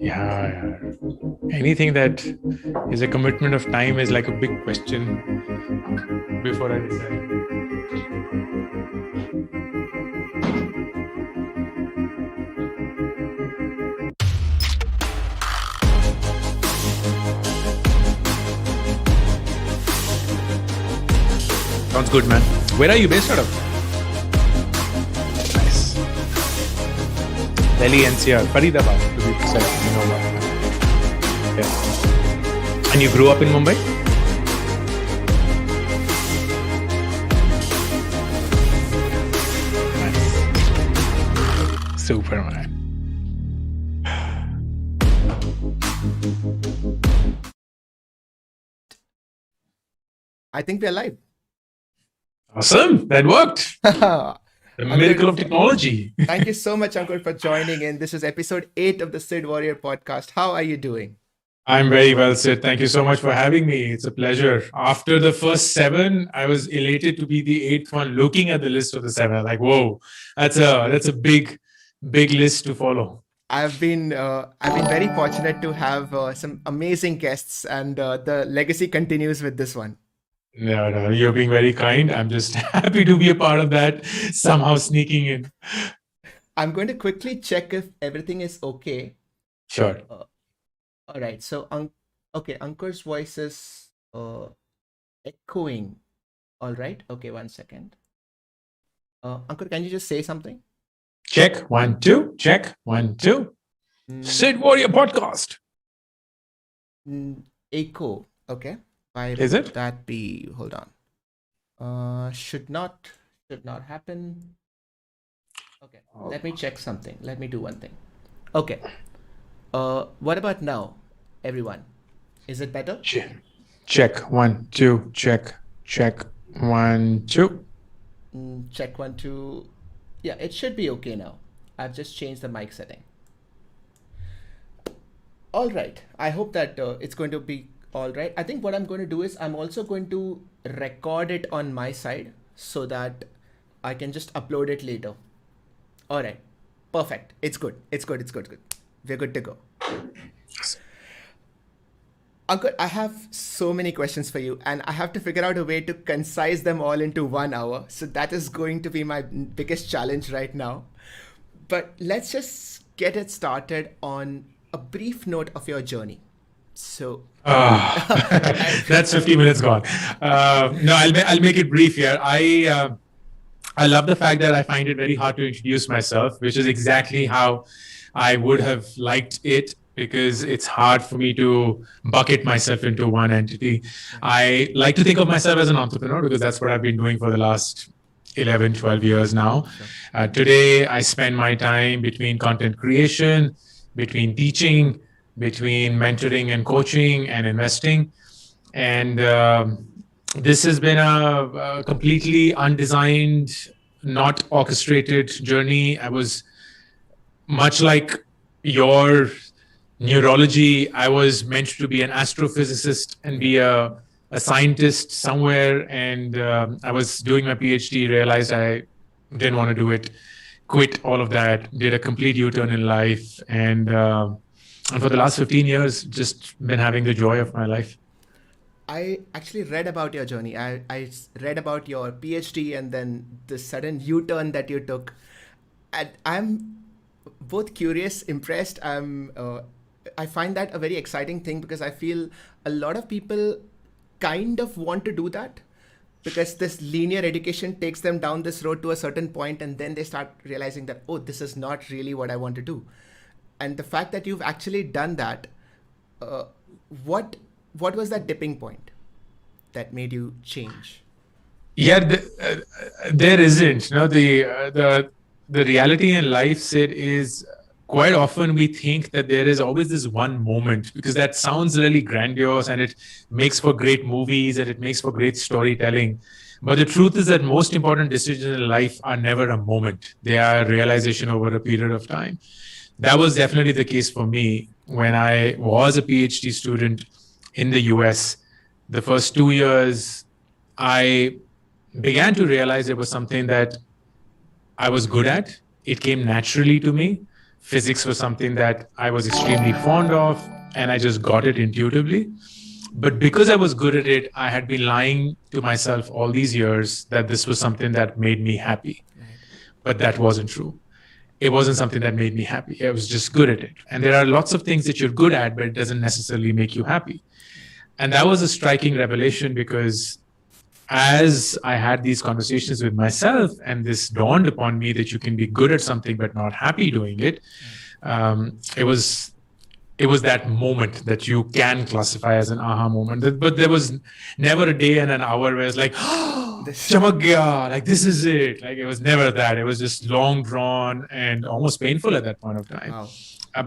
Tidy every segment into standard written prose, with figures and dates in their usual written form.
Yeah. Anything that is a commitment of time is like a big question before I decide. Sounds good, man. Where are you based out of? Nice. Delhi NCR, Faridabad, to be precise. You know what? Yeah. And you grew up in Mumbai? Nice. Super, man. I think we're live. Awesome. That worked. The miracle of technology. Thank you so much, Ankur, for joining in. This is episode 8 of the Sid Warrior podcast. How are you doing? I'm very well, Sid. Thank you so much for having me. It's a pleasure. After the first 7, I was elated to be the 8th one. Looking at the list of the 7, like, whoa, that's a big list to follow. I've been very fortunate to have some amazing guests, and the legacy continues with this one. No, you're being very kind. I'm just happy to be a part of that, somehow sneaking in. I'm going to quickly check if everything is okay. Sure. All right. So, okay, Ankur's voice is echoing. All right. Okay, 1 second. Ankur, can you just say something? Check 1 2. Check 1 2. Sid Warrior podcast. Echo. Okay. Why is would it? That be? Hold on. Should not happen. Okay. Let me check something. Let me do one thing. Okay. What about now, everyone? Is it better? Check 1 2. Check 1 2. Check 1 2. Yeah, it should be okay now. I've just changed the mic setting. All right. I hope that it's going to be all right. I think what I'm going to do is I'm also going to record it on my side so that I can just upload it later. All right. Perfect. It's good. Good. We're good to go. Ankur, I have so many questions for you, and I have to figure out a way to concise them all into 1 hour. So that is going to be my biggest challenge right now. But let's just get it started on a brief note of your journey. So that's 50 minutes gone. No, I'll make it brief here. I love the fact that I find it very hard to introduce myself, which is exactly how I would have liked it, because it's hard for me to bucket myself into one entity. I like to think of myself as an entrepreneur because that's what I've been doing for the last 11, 12 years now. Today, I spend my time between content creation, between teaching, between mentoring and coaching and investing. And this has been a completely undesigned, not orchestrated journey. I was much like your neurology. I was meant to be an astrophysicist and be a scientist somewhere. And I was doing my PhD, realized I didn't want to do it, quit all of that, did a complete U-turn in life. And for the last 15 years, just been having the joy of my life. I actually read about your journey. I read about your PhD and then the sudden U-turn that you took. And I'm both curious, impressed. I find that a very exciting thing because I feel a lot of people kind of want to do that because this linear education takes them down this road to a certain point and then they start realizing that, oh, this is not really what I want to do. And the fact that you've actually done that, what was that tipping point that made you change? Yeah, there isn't. No, the reality in life, Sid, is quite often we think that there is always this one moment, because that sounds really grandiose and it makes for great movies and it makes for great storytelling. But the truth is that most important decisions in life are never a moment. They are realization over a period of time. That was definitely the case for me when I was a PhD student in the US. The first 2 years, I began to realize it was something that I was good at. It came naturally to me. Physics was something that I was extremely fond of, and I just got it intuitively. But because I was good at it, I had been lying to myself all these years that this was something that made me happy. But that wasn't true. It wasn't something that made me happy. I was just good at it. And there are lots of things that you're good at, but it doesn't necessarily make you happy. And that was a striking revelation, because as I had these conversations with myself and this dawned upon me that you can be good at something but not happy doing it, it was that moment that you can classify as an aha moment. But there was never a day and an hour where it's like, oh, chamak gaya, like this is it. Like it was never that. It was just long drawn and almost painful at that point of time. Wow.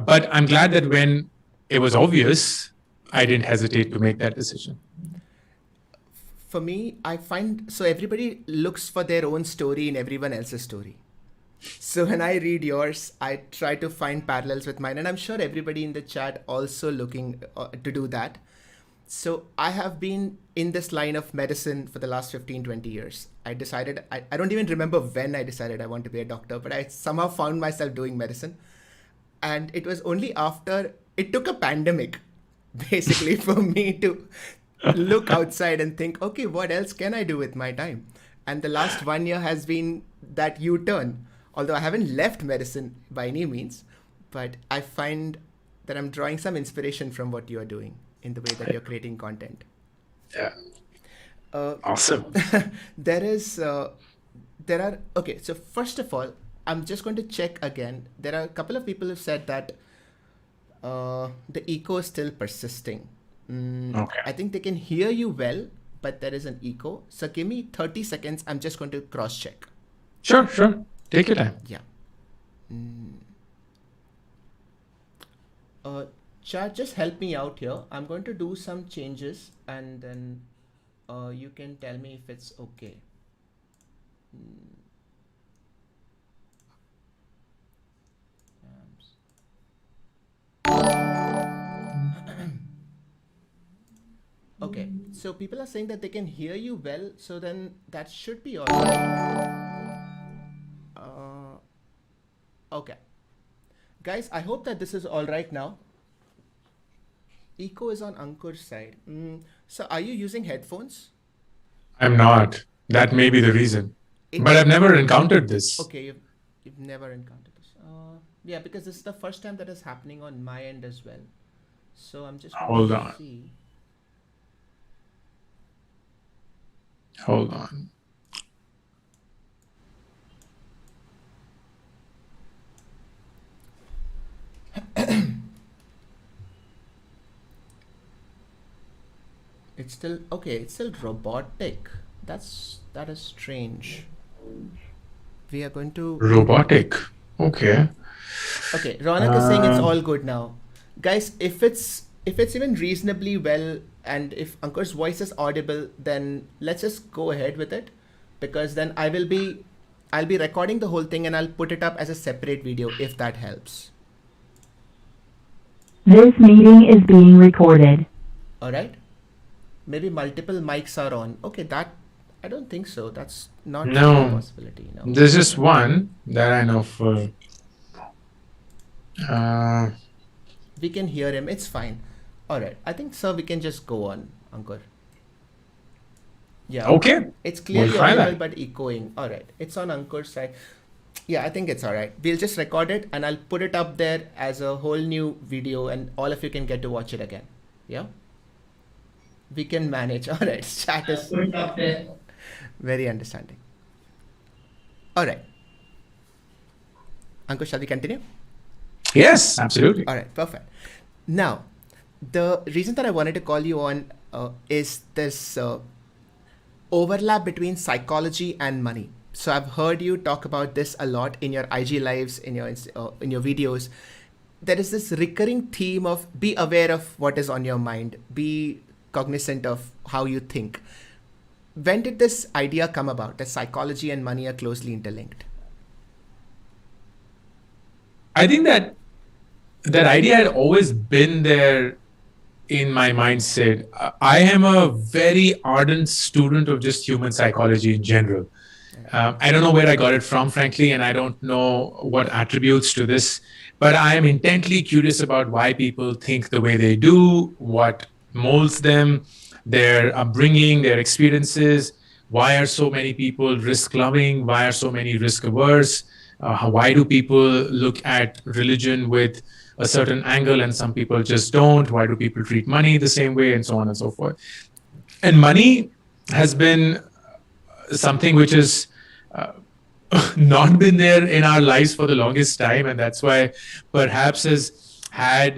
But I'm glad that when it was obvious, I didn't hesitate to make that decision. For me, I find, so everybody looks for their own story in everyone else's story. So when I read yours, I try to find parallels with mine, and I'm sure everybody in the chat also looking to do that. So I have been in this line of medicine for the last 15, 20 years. I decided, I don't even remember when I decided I want to be a doctor, but I somehow found myself doing medicine. And it was only after, it took a pandemic, basically, for me to look outside and think, okay, what else can I do with my time? And the last 1 year has been that U-turn. Although I haven't left medicine by any means, but I find that I'm drawing some inspiration from what you are doing in the way that you're creating content. Yeah. Awesome. Okay, so first of all, I'm just going to check again. There are a couple of people who said that the echo is still persisting. Okay. I think they can hear you well, but there is an echo. So give me 30 seconds. I'm just going to cross check. Sure. Take your time. Yeah. Chat, just help me out here. I'm going to do some changes and then you can tell me if it's okay. Okay, so people are saying that they can hear you well, so then that should be all right. Okay. Guys, I hope that this is all right now. Echo is on Ankur's side. So are you using headphones? I'm not. That may be the reason. But I've never encountered this. Okay, you've never encountered this. Yeah, because this is the first time that is happening on my end as well. So I'm just Hold on. Hold on. It's still okay. It's still robotic. That is strange. We are going to robotic. Okay. Okay. Ronak is saying it's all good now, guys. If it's even reasonably well, and if Ankur's voice is audible, then let's just go ahead with it, because then I'll be recording the whole thing and I'll put it up as a separate video if that helps. This meeting is being recorded. All right. Maybe multiple mics are on. Okay, that I don't think so. That's not a possibility. No. There's just one that I know for. We can hear him. It's fine. All right. I think, sir, we can just go on, Ankur. Yeah. Okay. It's clearly audible but echoing. All right. It's on Ankur's side. Yeah, I think it's all right. We'll just record it and I'll put it up there as a whole new video and all of you can get to watch it again. Yeah. We can manage. All right. Chat is very understanding. All right. Ankur, shall we continue? Yes, absolutely. All right. Perfect. Now, the reason that I wanted to call you on is this overlap between psychology and money. So I've heard you talk about this a lot in your IG lives, in your videos. There is this recurring theme of be aware of what is on your mind, be cognizant of how you think. When did this idea come about that psychology and money are closely interlinked? I think that idea had always been there in my mindset. I am a very ardent student of just human psychology in general. I don't know where I got it from, frankly, and I don't know what attributes to this, but I am intently curious about why people think the way they do, what molds them, their upbringing, their experiences. Why are so many people risk loving? Why are so many risk averse? Why do people look at religion with a certain angle and some people just don't? Why do people treat money the same way, and so on and so forth? And money has been something which has not been there in our lives for the longest time, and that's why perhaps has had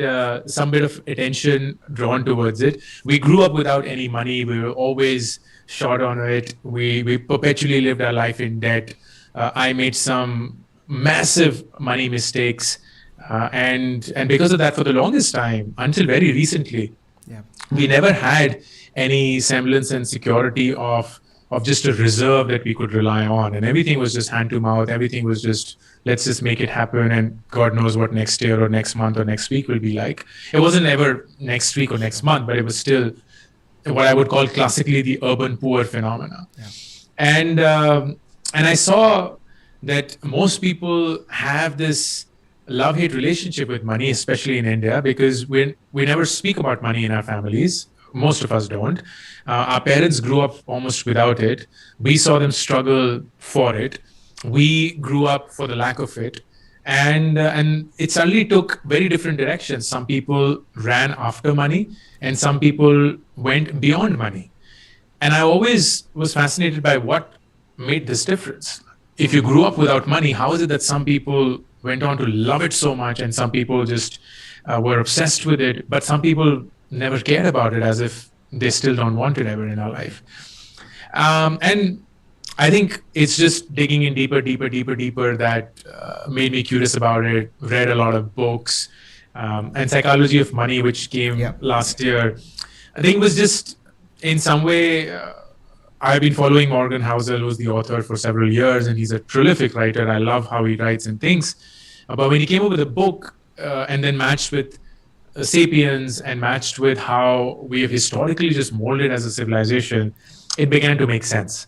some bit of attention drawn towards it. We grew up without any money. We were always short on it. We perpetually lived our life in debt. I made some massive money mistakes, and because of that, for the longest time, until very recently, Yeah. we never had any semblance and security of just a reserve that we could rely on, and everything was just hand to mouth. Everything was just, let's just make it happen, and God knows what next year or next month or next week will be like. It wasn't ever next week or next month, but it was still what I would call classically the urban poor phenomena. Yeah. And I saw that most people have this love-hate relationship with money, especially in India, because we never speak about money in our families. Most of us don't. Our parents grew up almost without it. We saw them struggle for it. We grew up for the lack of it. And it suddenly took very different directions. Some people ran after money, and some people went beyond money. And I always was fascinated by what made this difference. If you grew up without money, how is it that some people went on to love it so much, and some people just were obsessed with it, but some people never cared about it, as if they still don't want it ever in our life. And I think it's just digging in deeper that made me curious about it. Read a lot of books, and Psychology of Money, which came last year, I think was just in some way. I've been following Morgan Housel, who's the author, for several years, and he's a prolific writer. I love how he writes and thinks. But when he came up with a book and then matched with Sapiens and matched with how we have historically just molded as a civilization, it began to make sense.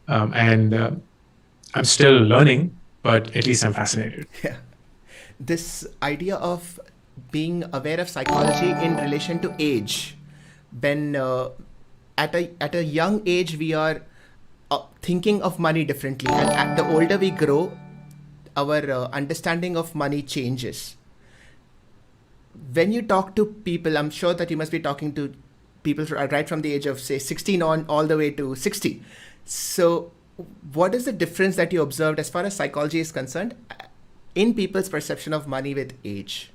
And I'm still learning, but at least I'm fascinated. Yeah. This idea of being aware of psychology in relation to age, when at a young age we are thinking of money differently, and the older we grow, our understanding of money changes. When you talk to people, I'm sure that you must be talking to people right from the age of, say, 16 on all the way to 60. So what is the difference that you observed as far as psychology is concerned in people's perception of money with age?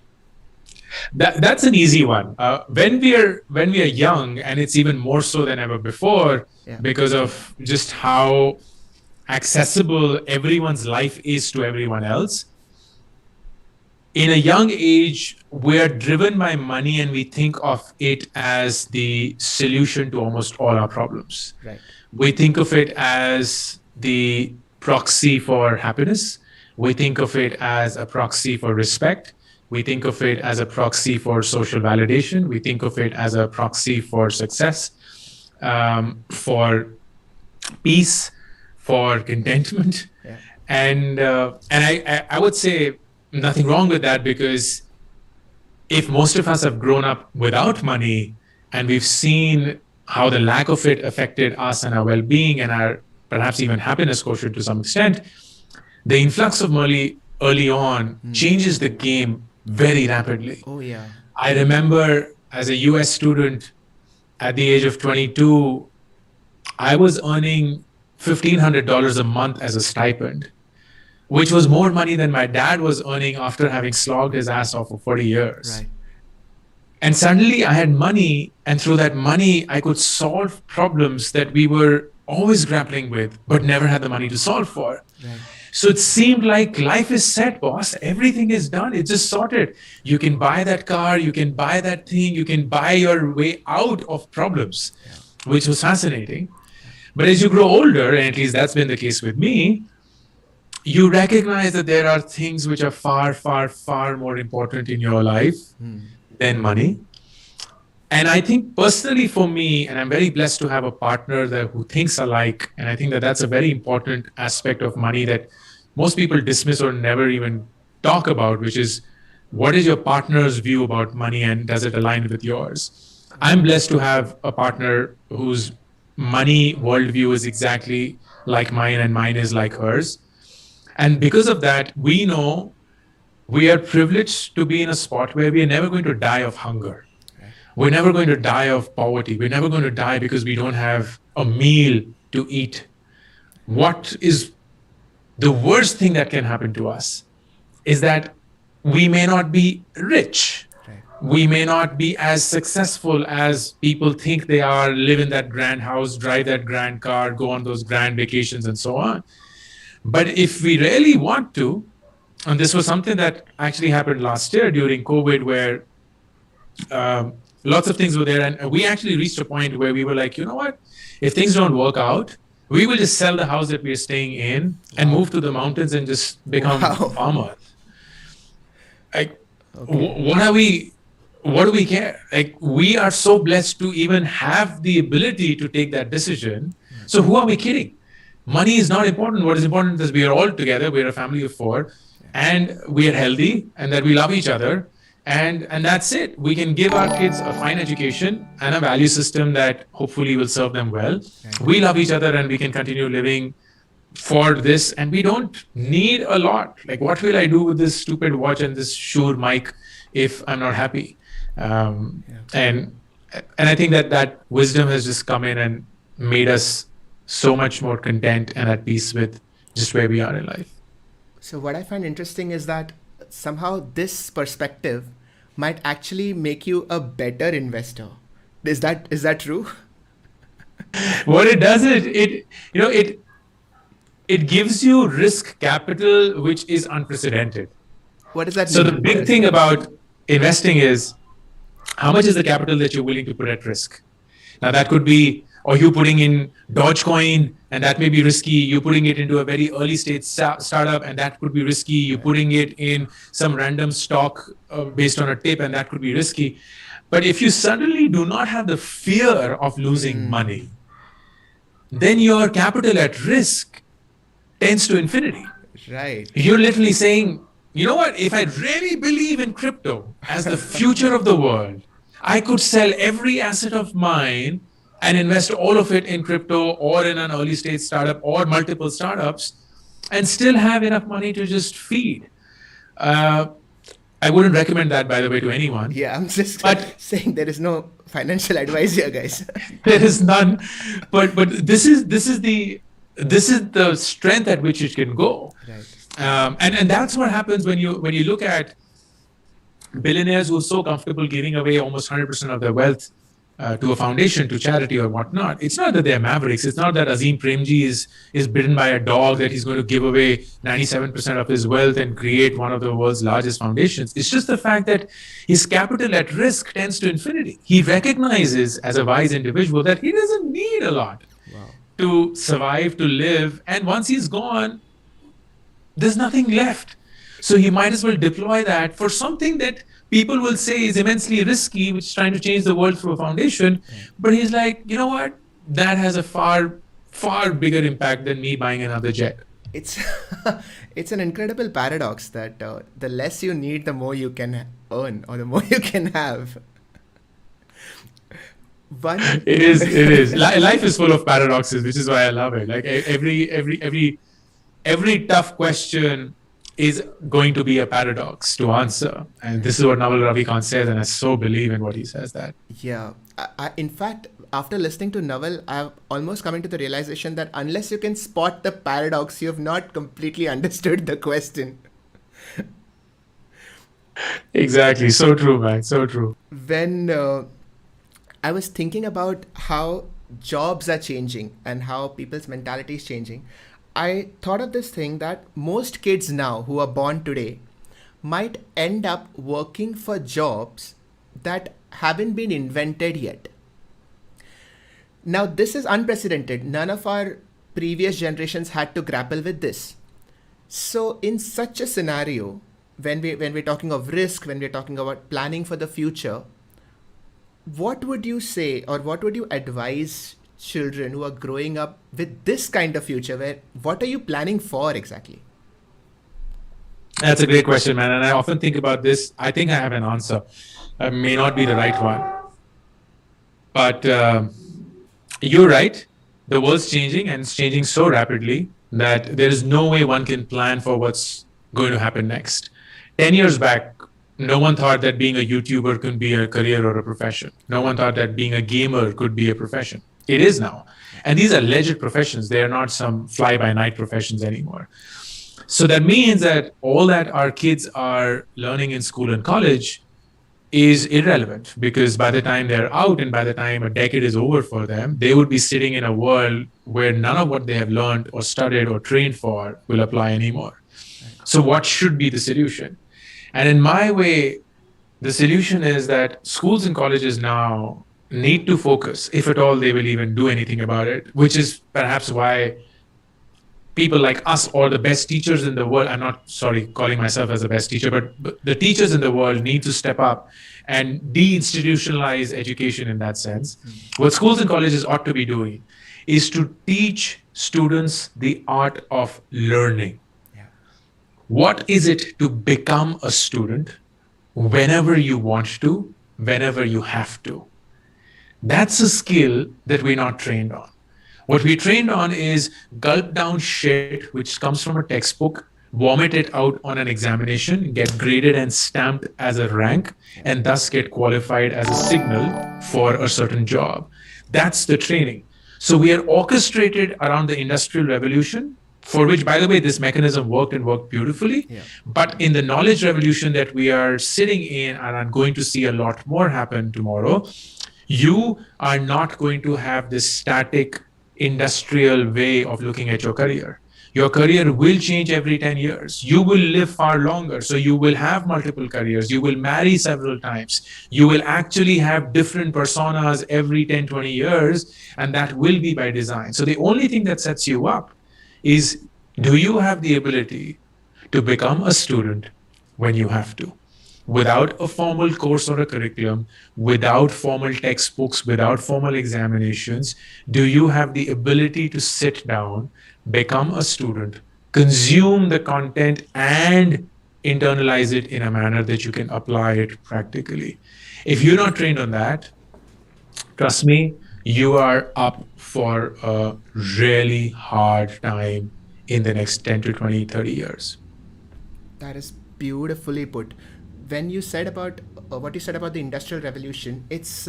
That's an easy one. When we are young, and it's even more so than ever before, because of just how accessible everyone's life is to everyone else. In a young age, we're driven by money, and we think of it as the solution to almost all our problems. Right. We think of it as the proxy for happiness. We think of it as a proxy for respect. We think of it as a proxy for social validation. We think of it as a proxy for success, for peace, for contentment. Yeah. And I would say nothing wrong with that, because if most of us have grown up without money, and we've seen how the lack of it affected us and our well-being and our perhaps even happiness quotient to some extent, the influx of money early on changes the game very rapidly. Oh, yeah. I remember as a US student at the age of 22, I was earning $1,500 a month as a stipend, which was more money than my dad was earning after having slogged his ass off for 40 years. Right. And suddenly I had money, and through that money, I could solve problems that we were always grappling with, but never had the money to solve for. Right. So it seemed like life is set, boss. Everything is done. It's just sorted. You can buy that car. You can buy that thing. You can buy your way out of problems, which was fascinating. But as you grow older, and at least that's been the case with me, you recognize that there are things which are far, far, far more important in your life than money. And I think personally for me, and I'm very blessed to have a partner that who thinks alike. And I think that that's a very important aspect of money that most people dismiss or never even talk about, which is what is your partner's view about money and does it align with yours? I'm blessed to have a partner whose money worldview is exactly like mine and mine is like hers. And because of that, we know we are privileged to be in a spot where we are never going to die of hunger. We're never going to die of poverty. We're never going to die because we don't have a meal to eat. What is the worst thing that can happen to us is that we may not be rich. We may not be as successful as people think they are, live in that grand house, drive that grand car, go on those grand vacations, and so on. But if we really want to, and this was something that actually happened last year during COVID, where lots of things were there, and we actually reached a point where we were like, you know what? If things don't work out, we will just sell the house that we're staying in and move to the mountains and just become farmers. Like, what do we care? Like, we are so blessed to even have the ability to take that decision. So who are we kidding? Money is not important. What is important is we are all together. We're a family of 4 and we are healthy and that we love each other. And that's it. We can give our kids a fine education and a value system that hopefully will serve them well. We love each other and we can continue living for this. And we don't need a lot. Like, what will I do with this stupid watch and this Shure mic if I'm not happy? And I think that wisdom has just come in and made us so much more content and at peace with just where we are in life. So what I find interesting is that somehow this perspective might actually make you a better investor. Is that true? What it does is it gives you risk capital, which is unprecedented. What does that mean? So the big thing about investing is how much is the capital that you're willing to put at risk. Now that could be, or you putting in Dogecoin, and that may be risky. You're putting it into a very early stage startup, and that could be risky. You're putting it in some random stock based on a tip, and that could be risky. But if you suddenly do not have the fear of losing money, then your capital at risk tends to infinity. Right. You're literally saying, you know what, if I really believe in crypto as the future of the world, I could sell every asset of mine and invest all of it in crypto or in an early stage startup or multiple startups and still have enough money to just feed. I wouldn't recommend that, by the way, to anyone. Yeah, I'm just saying there is no financial advice here, guys. There is none. But this is the strength at which it can go. Right. And that's what happens when you look at billionaires who are so comfortable giving away almost 100% of their wealth to a foundation, to charity or whatnot. It's not that they're mavericks. It's not that Azim Premji is bitten by a dog, that he's going to give away 97% of his wealth and create one of the world's largest foundations. It's just the fact that his capital at risk tends to infinity. He recognizes as a wise individual that he doesn't need a lot to survive, to live. And once he's gone, there's nothing left. So he might as well deploy that for something that people will say is immensely risky, which is trying to change the world through a foundation. But he's like, you know what? That has a far, far bigger impact than me buying another jet. It's it's an incredible paradox that the less you need, the more you can earn, or the more you can have. It is. Life is full of paradoxes, which is why I love it. Like every tough question is going to be a paradox to answer. And this is what Naval Ravikant says, and I so believe in what he says that. Yeah. In fact, after listening to Naval, I've almost coming to the realization that unless you can spot the paradox, you have not completely understood the question. Exactly. So true, man. So true. When I was thinking about how jobs are changing and how people's mentality is changing, I thought of this thing that most kids now who are born today might end up working for jobs that haven't been invented yet. Now, this is unprecedented. None of our previous generations had to grapple with this. So in such a scenario, when we're talking of risk, when we're talking about planning for the future, what would you say, or what would you advise children who are growing up with this kind of future? Where what are you planning for exactly? That's a great question, man. And I often think about this. I think I have an answer. It may not be the right one, but you're right. The world's changing, and it's changing so rapidly that there is no way one can plan for what's going to happen next. 10 years back, no one thought that being a YouTuber could be a career or a profession. No one thought that being a gamer could be a profession. It is now. And these are legit professions. They are not some fly-by-night professions anymore. So that means that all that our kids are learning in school and college is irrelevant, because by the time they're out and by the time a decade is over for them, they would be sitting in a world where none of what they have learned or studied or trained for will apply anymore. So what should be the solution? And in my way, the solution is that schools and colleges now need to focus, if at all they will even do anything about it, which is perhaps why people like us, or the best teachers in the world, I'm not calling myself as the best teacher, but the teachers in the world need to step up and deinstitutionalize education in that sense. What schools and colleges ought to be doing is to teach students the art of learning. What is it to become a student whenever you want to, whenever you have to? That's a skill that we're not trained on. What we trained on is gulp down shit which comes from a textbook, vomit it out on an examination, get graded and stamped as a rank, and thus get qualified as a signal for a certain job. That's the training. So we are orchestrated around the Industrial Revolution, for which, by the way, this mechanism worked and worked beautifully. Yeah. But in the knowledge revolution that we are sitting in, and I'm going to see a lot more happen tomorrow, you are not going to have this static industrial way of looking at your career. Your career will change every 10 years. You will live far longer. So you will have multiple careers. You will marry several times. You will actually have different personas every 10, 20 years. And that will be by design. So the only thing that sets you up is, do you have the ability to become a student when you have to? Without a formal course or a curriculum, without formal textbooks, without formal examinations, do you have the ability to sit down, become a student, consume the content, and internalize it in a manner that you can apply it practically? If you're not trained on that, trust me, you are up for a really hard time in the next 10 to 20, 30 years. That is beautifully put. When you said about what you said about the Industrial Revolution, it's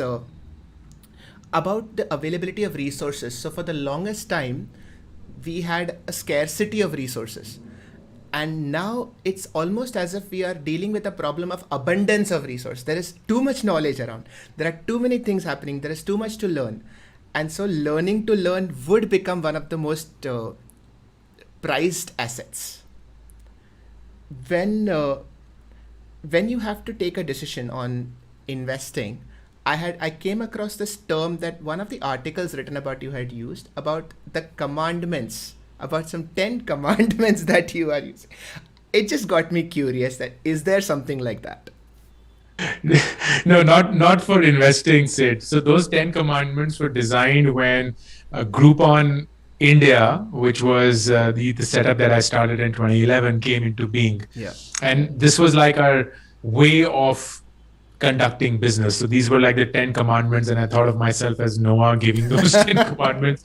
about the availability of resources. So for the longest time, we had a scarcity of resources. And now it's almost as if we are dealing with a problem of abundance of resource. There is too much knowledge around. There are too many things happening. There is too much to learn. And so learning to learn would become one of the most prized assets. When you have to take a decision on investing, I came across this term that one of the articles written about you had used about the commandments, about some 10 commandments that you are using. It just got me curious, that is there something like that? No, not for investing, Sid. So those 10 commandments were designed when Groupon India, which was the setup that I started in 2011, came into being. Yeah. And this was like our way of conducting business. So these were like the 10 commandments, and I thought of myself as Noah giving those 10 commandments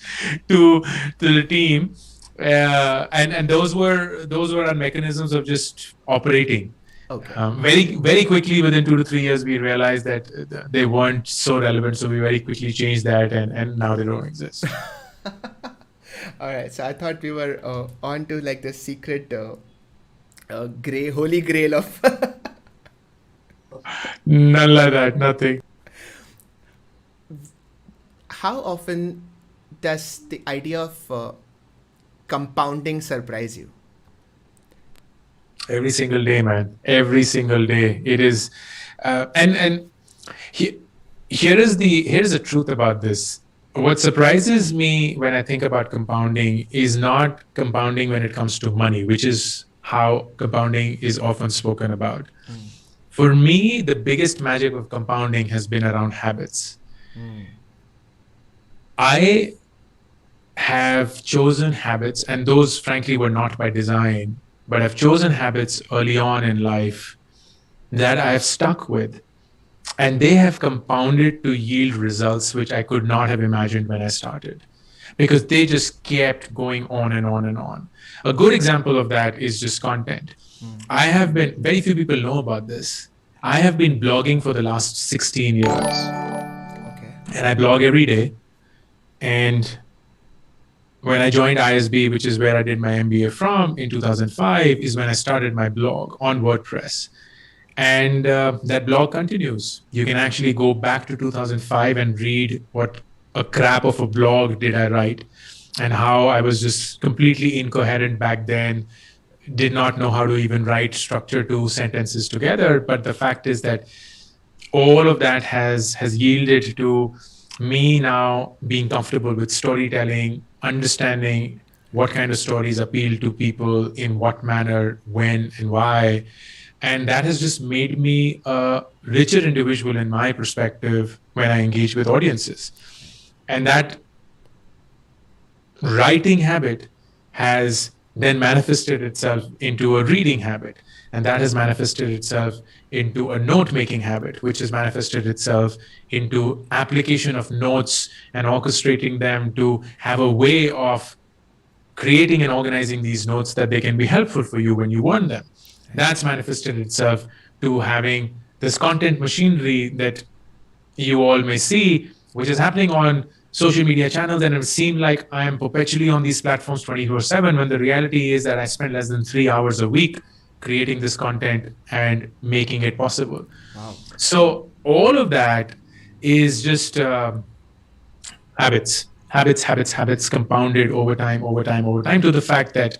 to the team. And those were our mechanisms of just operating. Okay. Very quickly, within 2 to 3 years, we realized that they weren't so relevant. So we very quickly changed that, and now they don't exist. All right. So I thought we were on to like the secret holy grail of... None like that, nothing. How often does the idea of compounding surprise you? Every single day, man. Every single day. It is, here is the truth about this. What surprises me when I think about compounding is not compounding when it comes to money, which is how compounding is often spoken about. For me, the biggest magic of compounding has been around habits. I have chosen habits, and those frankly were not by design, but I've chosen habits early on in life that I have stuck with. And they have compounded to yield results which I could not have imagined when I started, because they just kept going on and on and on. A good example of that is just content. I have been, very few people know about this. I have been blogging for the last 16 years, Okay. and I blog every day. And when I joined ISB, which is where I did my MBA from in 2005, is when I started my blog on WordPress. And that blog continues. You can actually go back to 2005 and read what a crap of a blog did I write, and how I was just completely incoherent back then, did not know how to even write structure to sentences together. But the fact is that all of that has yielded to me now being comfortable with storytelling, understanding what kind of stories appeal to people, in what manner, when, and why. And that has just made me a richer individual in my perspective when I engage with audiences. And that writing habit has then manifested itself into a reading habit. And that has manifested itself into a note-making habit, which has manifested itself into application of notes and orchestrating them to have a way of creating and organizing these notes that they can be helpful for you when you want them. That's manifested itself to having this content machinery that you all may see, which is happening on social media channels. And it seems like I am perpetually on these platforms 24/7, when the reality is that I spend less than 3 hours a week creating this content and making it possible. Wow. So all of that is just habits compounded over time, to the fact that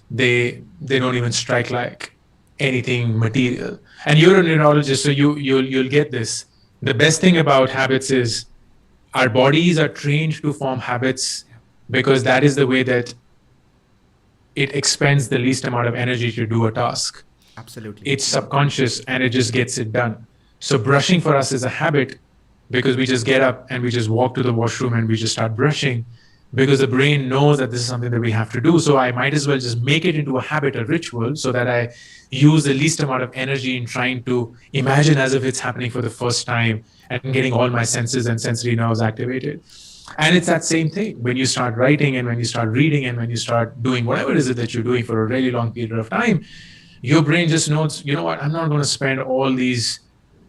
they don't even strike like anything material. And you're a neurologist, so you'll get this. The best thing about habits is our bodies are trained to form habits because that is the way that it expends the least amount of energy to do a task. Absolutely. It's subconscious and it just gets it done. So brushing for us is a habit because we just get up and we just walk to the washroom and we just start brushing, because the brain knows that this is something that we have to do. So I might as well just make it into a habit, a ritual, so that I use the least amount of energy in trying to imagine as if it's happening for the first time and getting all my senses and sensory nerves activated. And it's that same thing when you start writing and when you start reading and when you start doing whatever it is that you're doing for a really long period of time. Your brain just knows, you know what, I'm not going to spend all these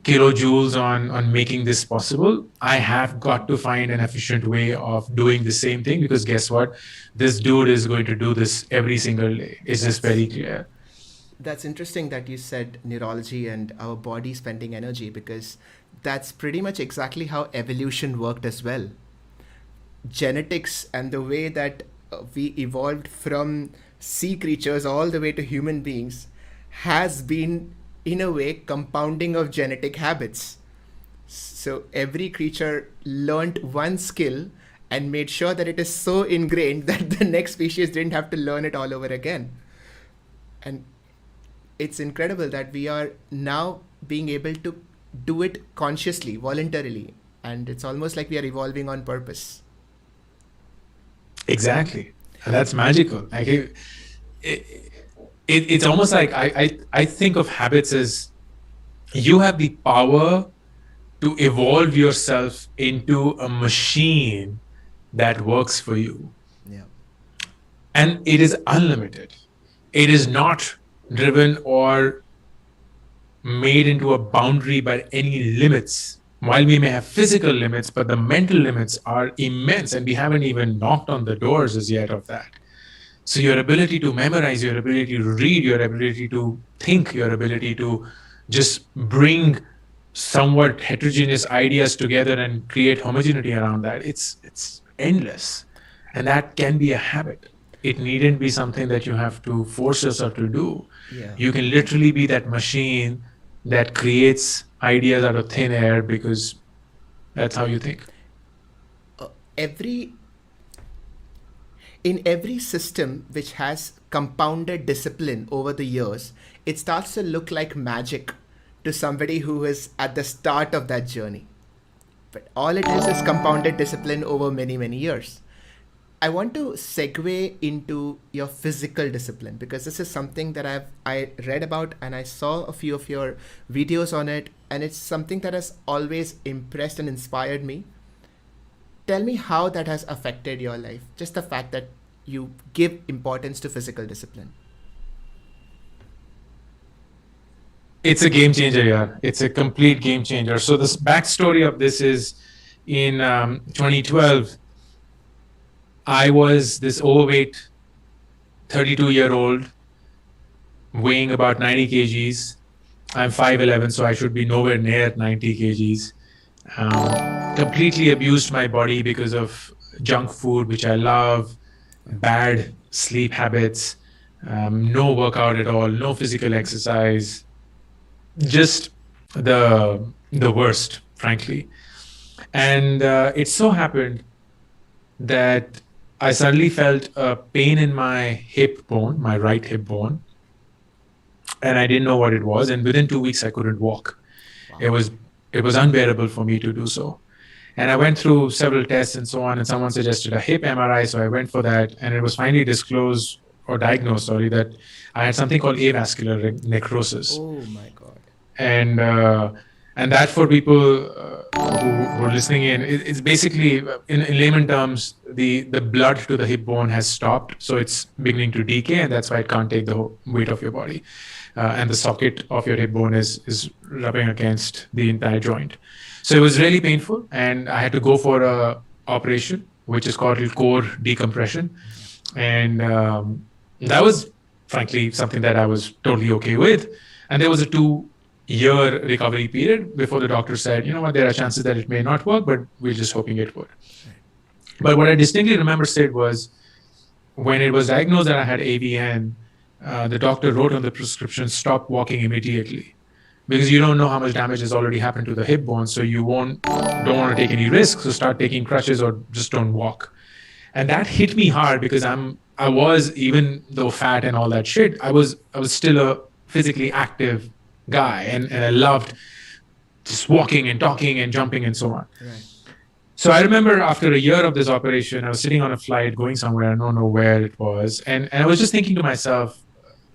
kilojoules on making this possible. I have got to find an efficient way of doing the same thing, because guess what? This dude is going to do this every single day. It's just very clear. That's interesting that you said neurology and our body spending energy, because that's pretty much exactly how evolution worked as well. Genetics and the way that we evolved from sea creatures all the way to human beings has been, in a way, compounding of genetic habits. So every creature learned one skill and made sure that it is so ingrained that the next species didn't have to learn it all over again. And it's incredible that we are now being able to do it consciously, voluntarily. And it's almost like we are evolving on purpose. Exactly. And that's magical. Like it's almost like I think of habits as you have the power to evolve yourself into a machine that works for you. Yeah. And it is unlimited. It is not driven or made into a boundary by any limits. While we may have physical limits, but the mental limits are immense, and we haven't even knocked on the doors as yet of that. So your ability to memorize, your ability to read, your ability to think, your ability to just bring somewhat heterogeneous ideas together and create homogeneity around that, it's endless. And that can be a habit. It needn't be something that you have to force yourself to do. Yeah. You can literally be that machine that creates ideas out of thin air because that's how you think. In every system which has compounded discipline over the years, it starts to look like magic to somebody who is at the start of that journey. But all it is compounded discipline over many, many years. I want to segue into your physical discipline because this is something that I read about and I saw a few of your videos on it, and it's something that has always impressed and inspired me. Tell me how that has affected your life, just the fact that you give importance to physical discipline. It's a game changer, yeah. It's a complete game changer. So this backstory of this is in 2012, I was this overweight 32-year-old weighing about 90 kgs. I'm 5'11", so I should be nowhere near 90 kgs. Completely abused my body because of junk food, which I love, bad sleep habits, no workout at all, no physical exercise, just the worst, frankly. And it so happened that I suddenly felt a pain in my hip bone, my right hip bone, and I didn't know what it was. And within 2 weeks, I couldn't walk. Wow. It was unbearable for me to do so. And I went through several tests and so on, and someone suggested a hip MRI, so I went for that, and it was finally diagnosed, that I had something called avascular necrosis. Oh my God. And that, for people who are listening in, it's basically, in layman terms, the blood to the hip bone has stopped, so it's beginning to decay, and that's why it can't take the weight of your body. And the socket of your hip bone is rubbing against the entire joint. So it was really painful, and I had to go for a operation, which is called core decompression. And that was, frankly, something that I was totally okay with. And there was a 2-year recovery period before the doctor said, you know what, there are chances that it may not work, but we're just hoping it would. But what I distinctly remember, Sid, was when it was diagnosed that I had AVN, the doctor wrote on the prescription, stop walking immediately. Because you don't know how much damage has already happened to the hip bone, so you don't want to take any risks, so start taking crutches or just don't walk. And that hit me hard because I was, even though fat and all that shit, I was still a physically active guy, and I loved just walking and talking and jumping and so on. Right. So I remember after a year of this operation, I was sitting on a flight going somewhere, I don't know where it was, and I was just thinking to myself,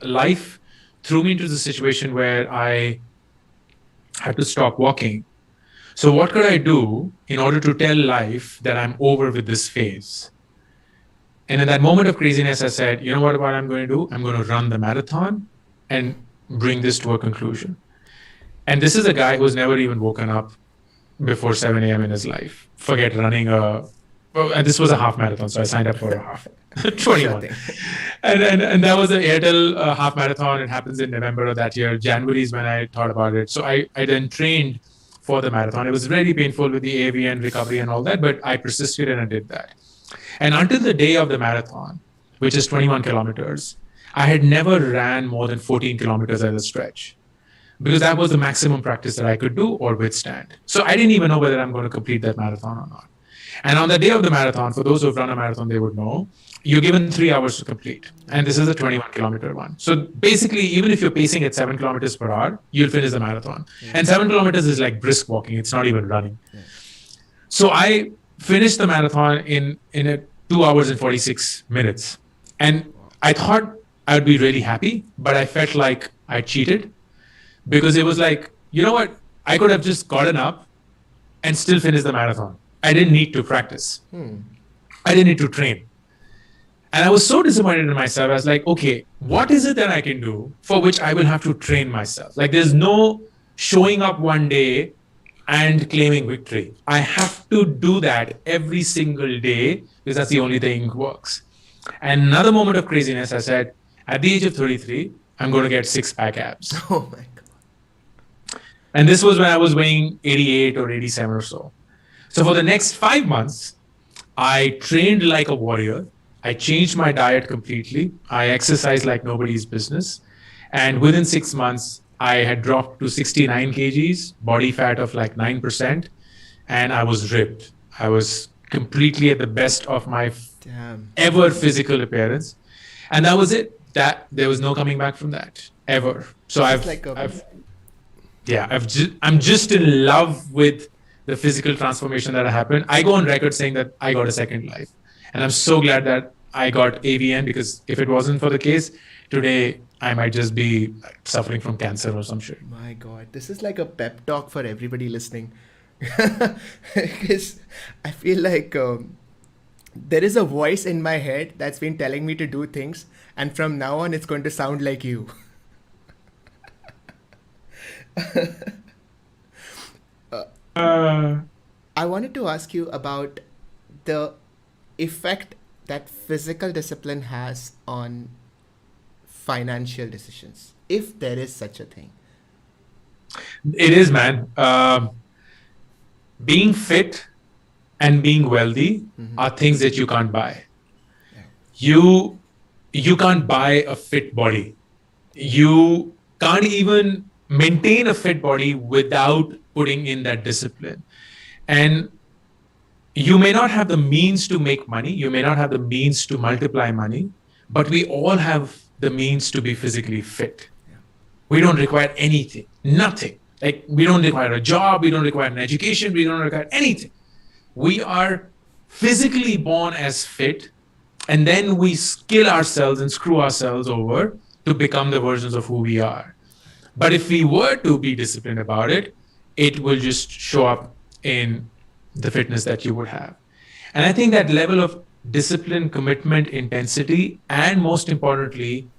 life threw me into the situation where I had to stop walking. So what could I do in order to tell life that I'm over with this phase? And in that moment of craziness, I said, you know what I'm going to do? I'm going to run the marathon and bring this to a conclusion. And this is a guy who's never even woken up before 7 a.m. in his life. Forget running and this was a half marathon, so I signed up for a half. 21. And that was the Airtel half marathon. It happens in November of that year. January is when I thought about it. So I then trained for the marathon. It was very painful with the AVN recovery and all that, but I persisted and I did that. And until the day of the marathon, which is 21 kilometers, I had never ran more than 14 kilometers as a stretch, because that was the maximum practice that I could do or withstand. So I didn't even know whether I'm going to complete that marathon or not. And on the day of the marathon, for those who've run a marathon, they would know, you're given 3 hours to complete. And this is a 21-kilometer one. So basically, even if you're pacing at 7 kilometers per hour, you'll finish the marathon. Yeah. And 7 kilometers is like brisk walking. It's not even running. Yeah. So I finished the marathon in 2 hours and 46 minutes. And I thought I would be really happy, but I felt like I cheated, because it was like, you know what? I could have just gotten up and still finished the marathon. I didn't need to practice. I didn't need to train. And I was so disappointed in myself. I was like, okay, what is it that I can do for which I will have to train myself? Like, there's no showing up one day and claiming victory. I have to do that every single day, because that's the only thing that works. And another moment of craziness, I said, at the age of 33, I'm going to get 6-pack abs. Oh my God. And this was when I was weighing 88 or 87 or so. So for the next 5 months, I trained like a warrior. I changed my diet completely. I exercised like nobody's business. And within 6 months, I had dropped to 69 kgs, body fat of like 9%, and I was ripped. I was completely at the best of my ever physical appearance. And that was it. That there was no coming back from that, ever. So Yeah, I'm just in love with the physical transformation that happened. I go on record saying that I got a second life, and I'm so glad that I got AVN, because if it wasn't for the case, today I might just be suffering from cancer or some shit. My God, this is like a pep talk for everybody listening. Because I feel like there is a voice in my head that's been telling me to do things, and from now on, it's going to sound like you. I wanted to ask you about the effect that physical discipline has on financial decisions, if there is such a thing. It is, man. Being fit and being wealthy are things that you can't buy. You can't buy a fit body. You can't even maintain a fit body without putting in that discipline. And you may not have the means to make money, you may not have the means to multiply money, but we all have the means to be physically fit. We don't require anything, nothing. Like, we don't require a job, we don't require an education, we don't require anything. We are physically born as fit, and then we skill ourselves and screw ourselves over to become the versions of who we are. But if we were to be disciplined about it, it will just show up in the fitness that you would have. And I think that level of discipline, commitment, intensity, and most importantly,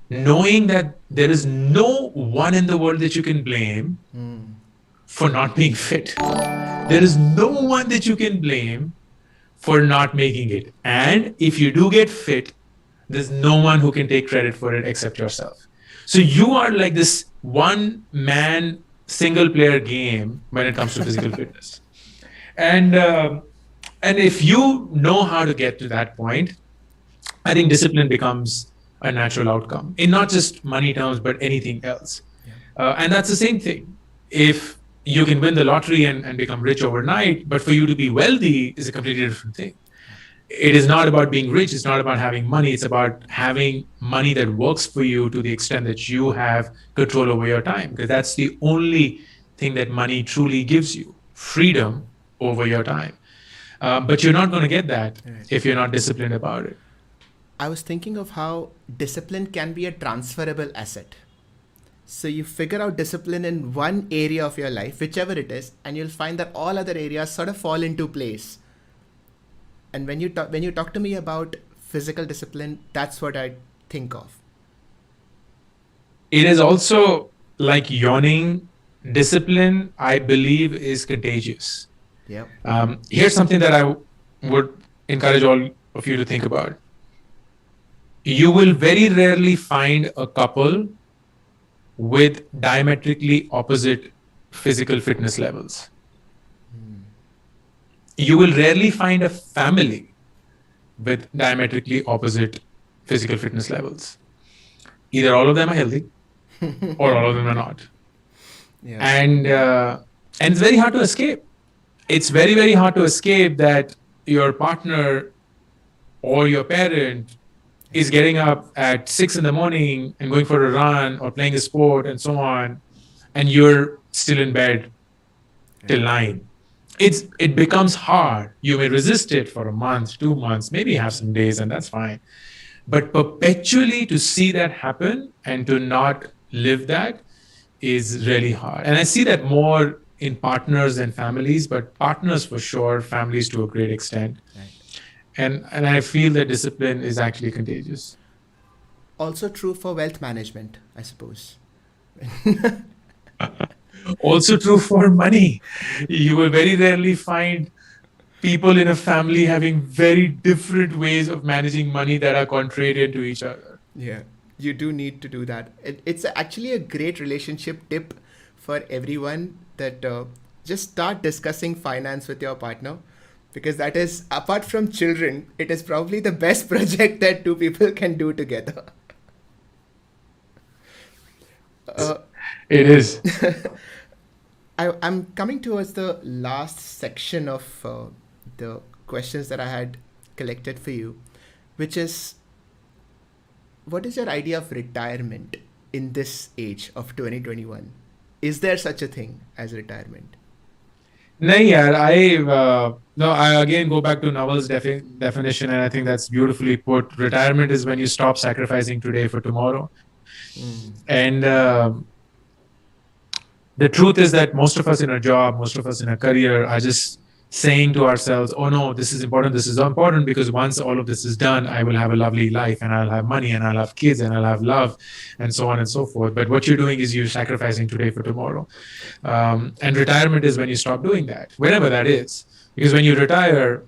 knowing that there is no one in the world that you can blame for not being fit. There is no one that you can blame for not making it. And if you do get fit, there's no one who can take credit for it except yourself. So you are like this one-man, single-player game when it comes to physical fitness. And if you know how to get to that point, I think discipline becomes a natural outcome in not just money terms, but anything else. And that's the same thing. If you can win the lottery and become rich overnight, but for you to be wealthy is a completely different thing. It is not about being rich. It's not about having money. It's about having money that works for you to the extent that you have control over your time, because that's the only thing that money truly gives you, freedom over your time. But you're not going to get that if you're not disciplined about it. I was thinking of how discipline can be a transferable asset. So you figure out discipline in one area of your life, whichever it is, and you'll find that all other areas sort of fall into place. And when you talk to me about physical discipline, that's what I think of. It is also like yawning. Discipline, I believe, is contagious. Yeah. Here's something that I would encourage all of you to think about. You will very rarely find a couple with diametrically opposite physical fitness levels. You will rarely find a family with diametrically opposite physical fitness levels. Either all of them are healthy or all of them are not. Yeah. And it's very hard to escape. It's very, very hard to escape that your partner or your parent is getting up at 6 a.m. and going for a run or playing a sport and so on, and you're still in bed till 9. It becomes hard. You may resist it for a month, 2 months, maybe have some days, and that's fine. But perpetually to see that happen and to not live that is really hard. And I see that more in partners and families, but partners for sure, families to a great extent. Right. And I feel that discipline is actually contagious. Also true for wealth management, I suppose. Also true for money. You will very rarely find people in a family having very different ways of managing money that are contrarian to each other. Yeah, you do need to do that. It's actually a great relationship tip for everyone that just start discussing finance with your partner, because that is, apart from children, it is probably the best project that two people can do together. It is. I'm coming towards the last section of the questions that I had collected for you, which is, what is your idea of retirement in this age of 2021? Is there such a thing as retirement? Nahi, yaar, no, I again go back to Nawal's definition, and I think that's beautifully put. Retirement is when you stop sacrificing today for tomorrow. And the truth is that most of us in a job, most of us in a career are just saying to ourselves, oh no, this is important because once all of this is done, I will have a lovely life and I'll have money and I'll have kids and I'll have love and so on and so forth. But what you're doing is you're sacrificing today for tomorrow. And retirement is when you stop doing that, whenever that is. Because when you retire,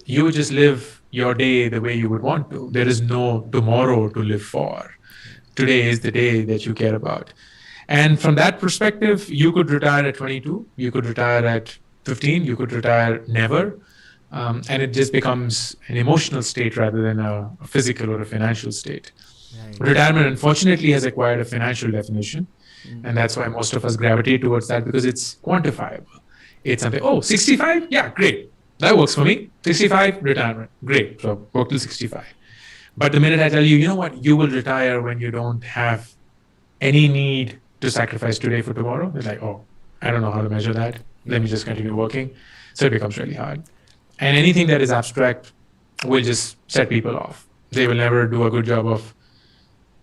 you just live your day the way you would want to. There is no tomorrow to live for. Today is the day that you care about. And from that perspective, you could retire at 22, you could retire at 15, you could retire never. And it just becomes an emotional state rather than a physical or a financial state. Right. Retirement, unfortunately, has acquired a financial definition. And that's why most of us gravitate towards that, because it's quantifiable. It's something, 65? Yeah, great. That works for me. 65, retirement. Great. So work till 65. But the minute I tell you, you know what, you will retire when you don't have any need to sacrifice today for tomorrow, it's like, I don't know how to measure that. Let me just continue working. So it becomes really hard. And anything that is abstract will just set people off. They will never do a good job of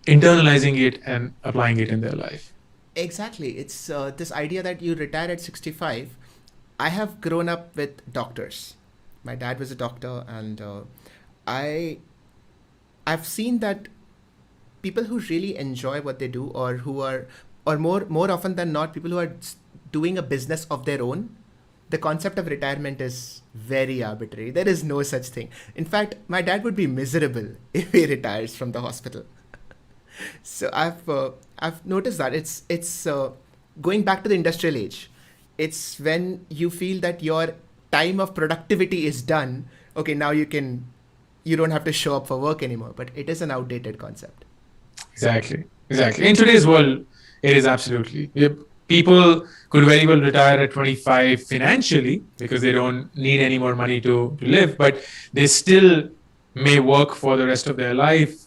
internalizing it and applying it in their life. Exactly. It's this idea that you retire at 65. I have grown up with doctors. My dad was a doctor, and I've seen that people who really enjoy what they do, or who are, or more often than not, people who are doing a business of their own, the concept of retirement is very arbitrary. There is no such thing. In fact, my dad would be miserable if he retires from the hospital. So I've noticed that it's going back to the industrial age. It's when you feel that your time of productivity is done. Okay, now you don't have to show up for work anymore. But it is an outdated concept. Exactly. In today's world, it is absolutely. People could very well retire at 25 financially because they don't need any more money to live, but they still may work for the rest of their life,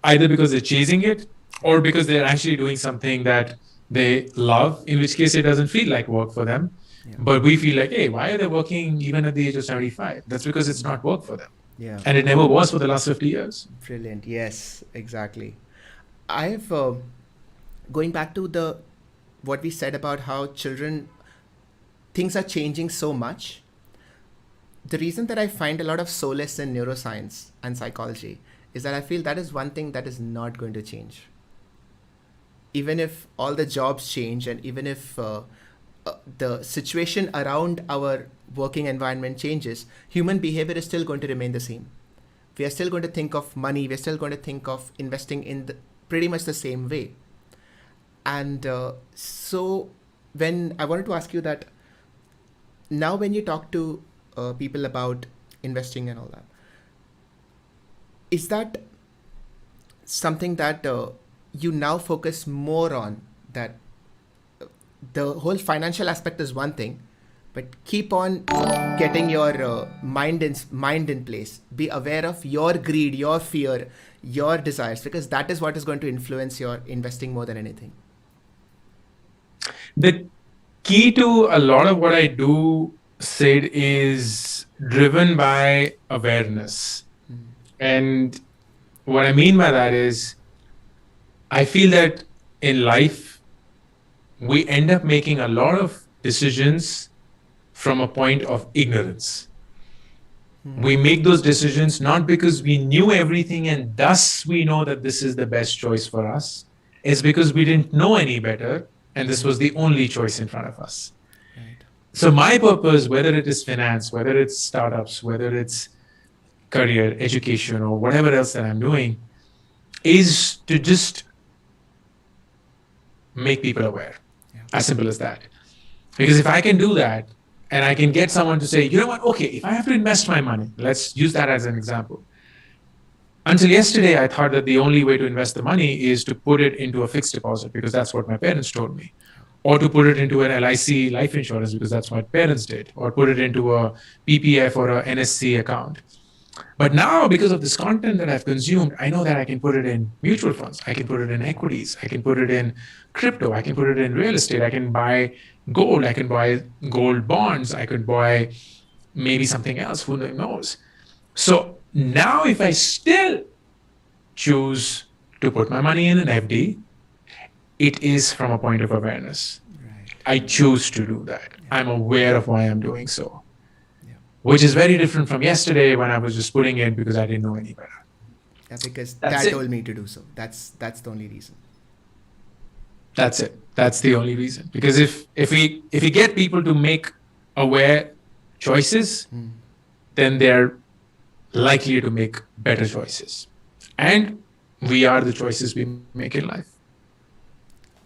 either because they're chasing it or because they're actually doing something that they love, in which case it doesn't feel like work for them. Yeah. But we feel like, hey, why are they working even at the age of 75? That's because it's not work for them. Yeah. And it never was for the last 50 years. Brilliant. Yes, exactly. I've going back to what we said about how things are changing so much. The reason that I find a lot of solace in neuroscience and psychology is that I feel that is one thing that is not going to change. Even if all the jobs change, and even if the situation around our working environment changes, human behavior is still going to remain the same. We are still going to think of money. We're still going to think of investing in pretty much the same way. And so when I wanted to ask you that, now when you talk to people about investing and all that, is that something that you now focus more on, that the whole financial aspect is one thing, but keep on getting your mind in place. Be aware of your greed, your fear, your desires, because that is what is going to influence your investing more than anything. The key to a lot of what I do, Sid, is driven by awareness. And what I mean by that is, I feel that in life, we end up making a lot of decisions from a point of ignorance. We make those decisions not because we knew everything and thus we know that this is the best choice for us. It's because we didn't know any better and this was the only choice in front of us. Right. So my purpose, whether it is finance, whether it's startups, whether it's career, education, or whatever else that I'm doing, is to just make people aware. Yeah. As simple as that. Because if I can do that, and I can get someone to say, you know what, okay, if I have to invest my money, let's use that as an example. Until yesterday, I thought that the only way to invest the money is to put it into a fixed deposit, because that's what my parents told me. Or to put it into an LIC life insurance, because that's what parents did. Or put it into a PPF or a NSC account. But now, because of this content that I've consumed, I know that I can put it in mutual funds, I can put it in equities, I can put it in crypto, I can put it in real estate, I can buy gold, I can buy gold bonds, I could buy maybe something else, who knows. So now, if I still choose to put my money in an FD, it is from a point of awareness. Right. I choose to do that. I'm aware of why I'm doing so, Yeah. which is very different from yesterday when I was just putting it because I didn't know any better. Yeah, because That's Dad it. told me to do so. That's the only reason. That's it. That's the only reason. Because if we get people to make aware choices, then they're likely to make better choices. And we are the choices we make in life.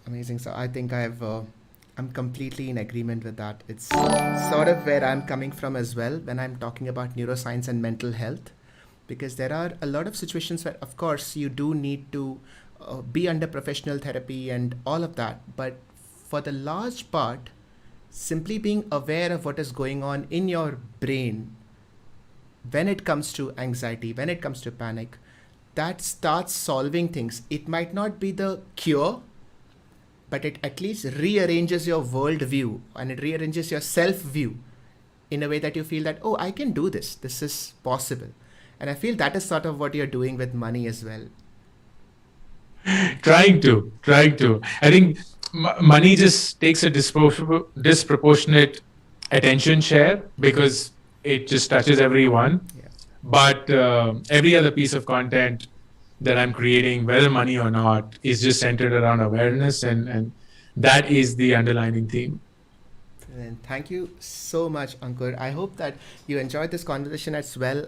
Amazing. So I think I'm completely in agreement with that. It's sort of where I'm coming from as well when I'm talking about neuroscience and mental health, because there are a lot of situations where, of course, you do need to be under professional therapy and all of that. But for the large part, simply being aware of what is going on in your brain when it comes to anxiety, when it comes to panic, that starts solving things. It might not be the cure, but it at least rearranges your worldview and it rearranges your self-view in a way that you feel that, oh, I can do this. This is possible. And I feel that is sort of what you're doing with money as well. Trying to. I think money just takes a disproportionate attention share because it just touches everyone. Yeah. But every other piece of content that I'm creating, whether money or not, is just centered around awareness, and that is the underlining theme. And thank you so much, Ankur. I hope that you enjoyed this conversation as well.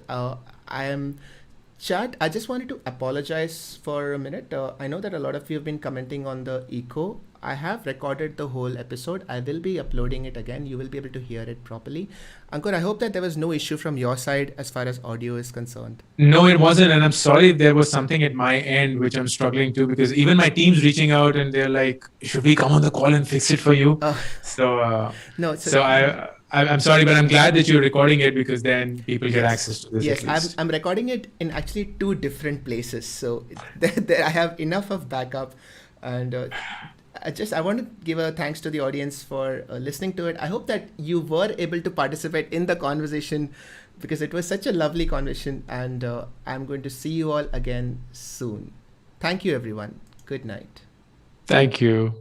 Chad, I just wanted to apologize for a minute. I know that a lot of you have been commenting on the echo. I have recorded the whole episode. I will be uploading it again. You will be able to hear it properly. Ankur, I hope that there was no issue from your side as far as audio is concerned. No, it wasn't. And I'm sorry if there was something at my end which I'm struggling to, because even my team's reaching out and they're like, should we come on the call and fix it for you? No, So I'm sorry, but I'm glad that you're recording it because then people get access to this. Yes, I'm recording it in actually 2 different places. So I have enough of backup. And I want to give a thanks to the audience for listening to it. I hope that you were able to participate in the conversation because it was such a lovely conversation. And I'm going to see you all again soon. Thank you, everyone. Good night. Thank you.